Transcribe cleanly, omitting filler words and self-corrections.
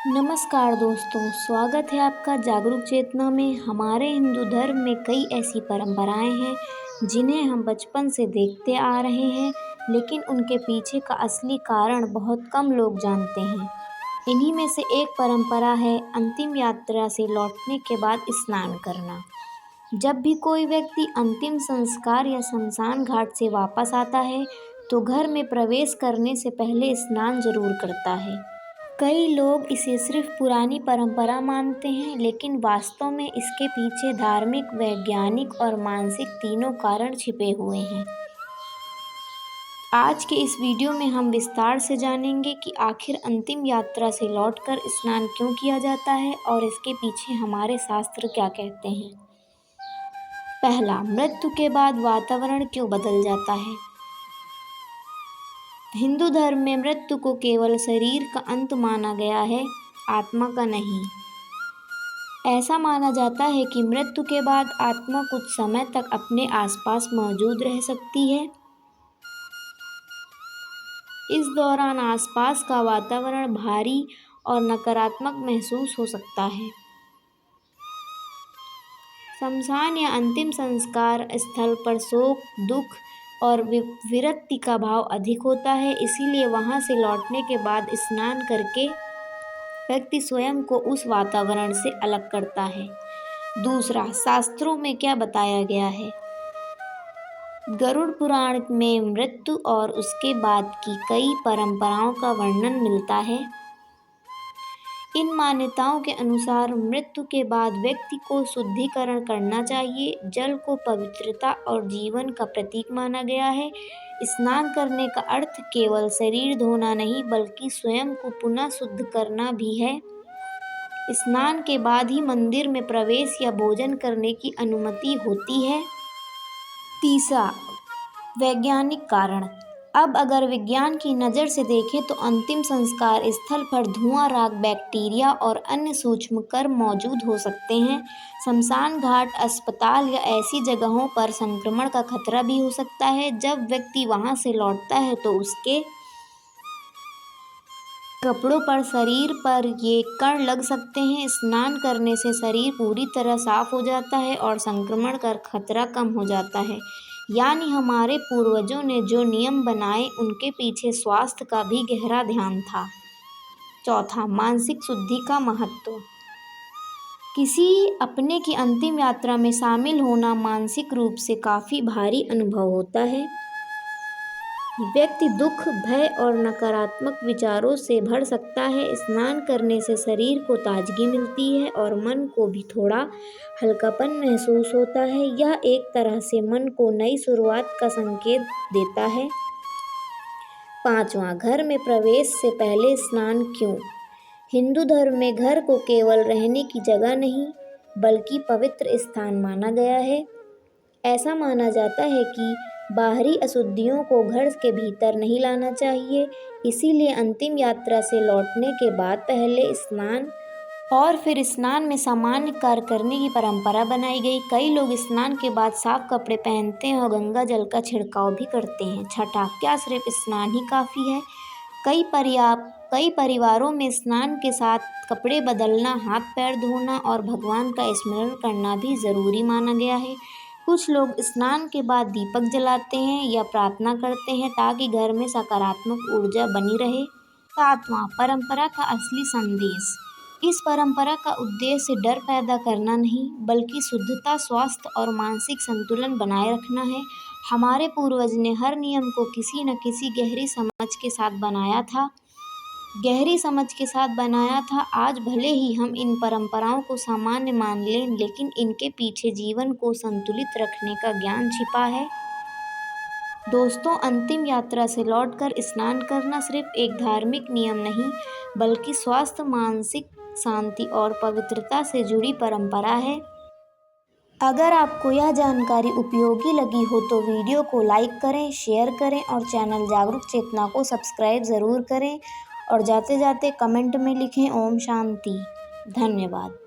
नमस्कार दोस्तों, स्वागत है आपका जागरूक चेतना में। हमारे हिंदू धर्म में कई ऐसी परंपराएं हैं जिन्हें हम बचपन से देखते आ रहे हैं, लेकिन उनके पीछे का असली कारण बहुत कम लोग जानते हैं। इन्हीं में से एक परंपरा है अंतिम यात्रा से लौटने के बाद स्नान करना। जब भी कोई व्यक्ति अंतिम संस्कार या शमशान घाट से वापस आता है, तो घर में प्रवेश करने से पहले स्नान जरूर करता है। कई लोग इसे सिर्फ पुरानी परंपरा मानते हैं, लेकिन वास्तव में इसके पीछे धार्मिक, वैज्ञानिक और मानसिक तीनों कारण छिपे हुए हैं। आज के इस वीडियो में हम विस्तार से जानेंगे कि आखिर अंतिम यात्रा से लौटकर स्नान क्यों किया जाता है और इसके पीछे हमारे शास्त्र क्या कहते हैं। पहला, मृत्यु के बाद वातावरण क्यों बदल जाता है। हिंदू धर्म में मृत्यु को केवल शरीर का अंत माना गया है, आत्मा का नहीं। ऐसा माना जाता है कि मृत्यु के बाद आत्मा कुछ समय तक अपने आसपास मौजूद रह सकती है। इस दौरान आसपास का वातावरण भारी और नकारात्मक महसूस हो सकता है। शमशान या अंतिम संस्कार स्थल पर शोक, दुख और विरक्ति का भाव अधिक होता है, इसीलिए वहां से लौटने के बाद स्नान करके व्यक्ति स्वयं को उस वातावरण से अलग करता है। दूसरा, शास्त्रों में क्या बताया गया है। गरुड़ पुराण में मृत्यु और उसके बाद की कई परंपराओं का वर्णन मिलता है। इन मान्यताओं के अनुसार मृत्यु के बाद व्यक्ति को शुद्धिकरण करना चाहिए। जल को पवित्रता और जीवन का प्रतीक माना गया है। स्नान करने का अर्थ केवल शरीर धोना नहीं, बल्कि स्वयं को पुनः शुद्ध करना भी है। स्नान के बाद ही मंदिर में प्रवेश या भोजन करने की अनुमति होती है। तीसरा, वैज्ञानिक कारण। अब अगर विज्ञान की नज़र से देखें तो अंतिम संस्कार स्थल पर धुआं, राख, बैक्टीरिया और अन्य सूक्ष्म कण मौजूद हो सकते हैं। शमशान घाट, अस्पताल या ऐसी जगहों पर संक्रमण का खतरा भी हो सकता है। जब व्यक्ति वहां से लौटता है तो उसके कपड़ों पर, शरीर पर ये कण लग सकते हैं। स्नान करने से शरीर पूरी तरह साफ हो जाता है और संक्रमण का खतरा कम हो जाता है। यानी हमारे पूर्वजों ने जो नियम बनाए, उनके पीछे स्वास्थ्य का भी गहरा ध्यान था। चौथा, मानसिक शुद्धि का महत्व। किसी अपने की अंतिम यात्रा में शामिल होना मानसिक रूप से काफ़ी भारी अनुभव होता है। व्यक्ति दुख, भय और नकारात्मक विचारों से भर सकता है। स्नान करने से शरीर को ताजगी मिलती है और मन को भी थोड़ा हल्कापन महसूस होता है। यह एक तरह से मन को नई शुरुआत का संकेत देता है। पांचवा, घर में प्रवेश से पहले स्नान क्यों। हिंदू धर्म में घर को केवल रहने की जगह नहीं, बल्कि पवित्र स्थान माना गया है। ऐसा माना जाता है कि बाहरी अशुद्धियों को घर के भीतर नहीं लाना चाहिए। इसीलिए अंतिम यात्रा से लौटने के बाद पहले स्नान और फिर स्नान में सामान्य कार्य करने की परंपरा बनाई गई। कई लोग स्नान के बाद साफ कपड़े पहनते हैं और गंगा जल का छिड़काव भी करते हैं। छठा, क्या सिर्फ स्नान ही काफ़ी है। कई परिवारों में स्नान के साथ कपड़े बदलना, हाथ पैर धोना और भगवान का स्मरण करना भी ज़रूरी माना गया है। कुछ लोग स्नान के बाद दीपक जलाते हैं या प्रार्थना करते हैं ताकि घर में सकारात्मक ऊर्जा बनी रहे। सातवां, परंपरा का असली संदेश। इस परंपरा का उद्देश्य डर पैदा करना नहीं, बल्कि शुद्धता, स्वास्थ्य और मानसिक संतुलन बनाए रखना है। हमारे पूर्वज ने हर नियम को किसी न किसी गहरी समझ के साथ बनाया था। आज भले ही हम इन परंपराओं को सामान्य मान लें, लेकिन इनके पीछे जीवन को संतुलित रखने का ज्ञान छिपा है। दोस्तों, अंतिम यात्रा से लौटकर स्नान करना सिर्फ एक धार्मिक नियम नहीं, बल्कि स्वास्थ्य, मानसिक शांति और पवित्रता से जुड़ी परंपरा है। अगर आपको यह जानकारी उपयोगी लगी हो तो वीडियो को लाइक करें, शेयर करें और चैनल जागरूक चेतना को सब्सक्राइब ज़रूर करें और जाते जाते कमेंट में लिखें ओम शांति। धन्यवाद।